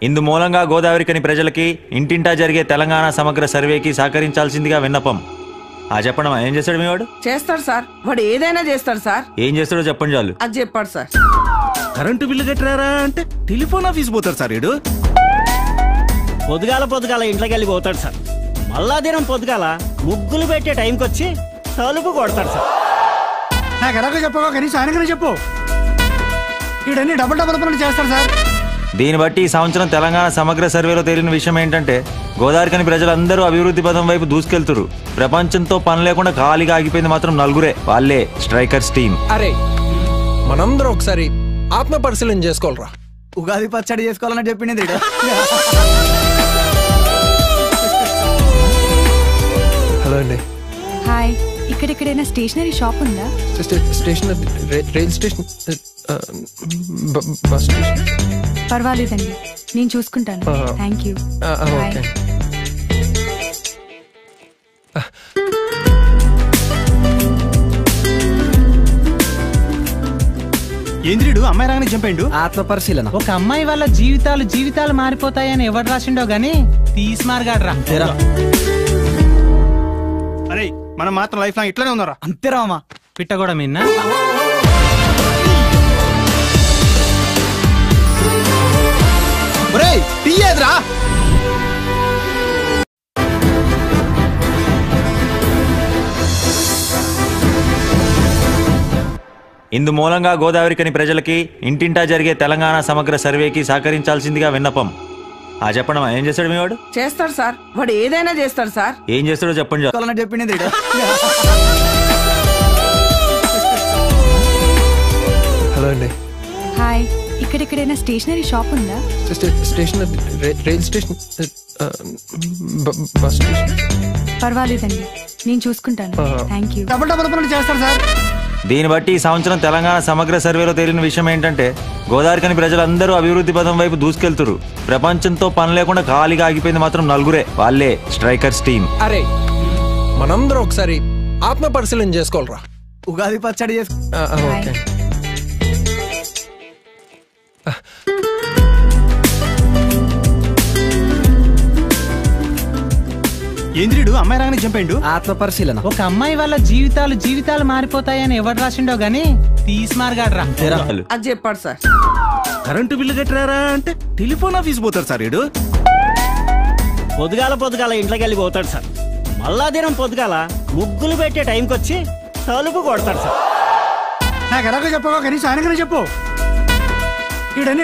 ఇందు మూలంగా గోదావరికని ప్రజలకి ఇంటింటా జరిగే తెలంగాణ సమగ్ర సర్వేకి సహకరించాల్సిందిగా విన్నపం. చెప్పండి, ఏం చేస్తాడు మీ వాడు? చేస్తాడు సార్, వాడు ఏదైనా చేస్తాడు సార్. ఏం చేస్తాడో చెప్పండి చాలు. అది చెప్పాడు సార్. కరెంటు బిల్లు కట్టరారా అంటే టెలిఫోన్ ఆఫీస్ పోతాడు సార్. వీడు పొద్దుగాల ఇంట్లోకి వెళ్ళి పోతాడు సార్. మళ్ళా దినం పొద్దుగాల ముగ్గులు పెట్టే టైంకి వచ్చి తలుపు కొడతాడు సార్. నాకు ఎలాగో చెప్పవా, కనీసం ఆయనకనే చెప్పు. వీడన్నీ డబుల్ పనులు చేస్తాడు సార్. దీన్ని బట్టి ఈ సంవత్సరం తెలంగాణ సమగ్ర సర్వేలో తేలిన విషయం ఏంటంటే గోదావరికని ప్రజలందరూ అభివృద్ధి పదం వైపు దూసుకెళ్తురు. ప్రపంచంతో పని లేకుండా ఖాళీగా ఆగిపోయింది మాత్రం నలుగురే, వాళ్ళే స్ట్రైకర్స్ టీమ్. అరే మనందరం ఒకసారి ఆత్మ పరిశీలన చేసుకోవాలరా. ఉగాది పచ్చడి చేసుకోవాలని చెప్పింది. హలో అండి. హాయ్, ఇక్కడెక్కడైనా స్టేషనరీ షాప్ ఉందా? Station rail station bus station. పర్వాలేదండి, నేను చూసుకుంటాను. Thank you. ఓకే. ఏంద్రీడు అమ్మాయి రాగానే చంపాడు. ఆత్మ పరిశీలన. ఒక అమ్మాయి వల్ల జీవితాలు మారిపోతాయని ఎవరు రాసిండో గానీ తీసి మార్గాడ్రా. అరే మనం మాత్రం లైఫ్ లాంగ్ ఇట్లానే ఉన్నారా? అంతేరామా పిట్ట కూడా మిన్నా. ఒరేయ్ తీయదురా. ఇందు మూలంగా గోదావరికని ప్రజలకి ఇంటింటా జరిగే తెలంగాణ సమగ్ర సర్వేకి సహకరించాల్సిందిగా విన్నపం. చెప్పండి, ఏం చేస్తాడు మీ వాడు? చేస్తాడు సార్, వాడు ఏదైనా చేస్తాడు సార్. ఏం చేస్తాడో చెప్పండి చాలు. చెప్పింది. హలో అండి. హాయ్, ఇక్కడెక్కడైనా స్టేషనరీ షాప్ ఉందా? Station rail station bus station. పర్వాలేదండి, నేను చూసుకుంటాను. Thank you. డబుల్ పనులు చేస్తాడు సార్. దీన్ని బట్టి ఈ సంవత్సరం తెలంగాణ సమగ్ర సర్వేలో తేలిన విషయం ఏంటంటే గోదావరికని ప్రజలందరూ అభివృద్ధి పదం వైపు దూసుకెళ్తురు. ప్రపంచంతో పని లేకుండా ఖాళీగా ఆగిపోయింది మాత్రం నలుగురే, వాళ్ళే స్ట్రైకర్స్ టీమ్. అరే మనందరం ఒకసారి ఆత్మ పరిశీలన చేసుకోవాలరా. ఉగాది పచ్చడి ఓకే. ఏంద్రీడు అమ్మాయి రాగానే చంపాడు. ఆత్మ పరిశీలన. ఒక అమ్మాయి వల్ల జీవితాలు మారిపోతాయని ఎవరు రాసిండో గానీ తీసి మార్గాడ్రా. అది చెప్పాడు సార్. కరెంటు బిల్లు కట్టరారా అంటే టెలిఫోన్ ఆఫీస్ పోతాడు సార్. వీడు పొద్దుగాల ఇంట్లోకి వెళ్ళి పోతాడు సార్. మళ్ళా దినం పొద్దుగాల ముగ్గులు పెట్టే టైంకి వచ్చి తలుపు కొడతాడు సార్. నాకు ఎలాగో చెప్పవా, కనీసం ఆయనకనే చెప్పు. వీడన్నీ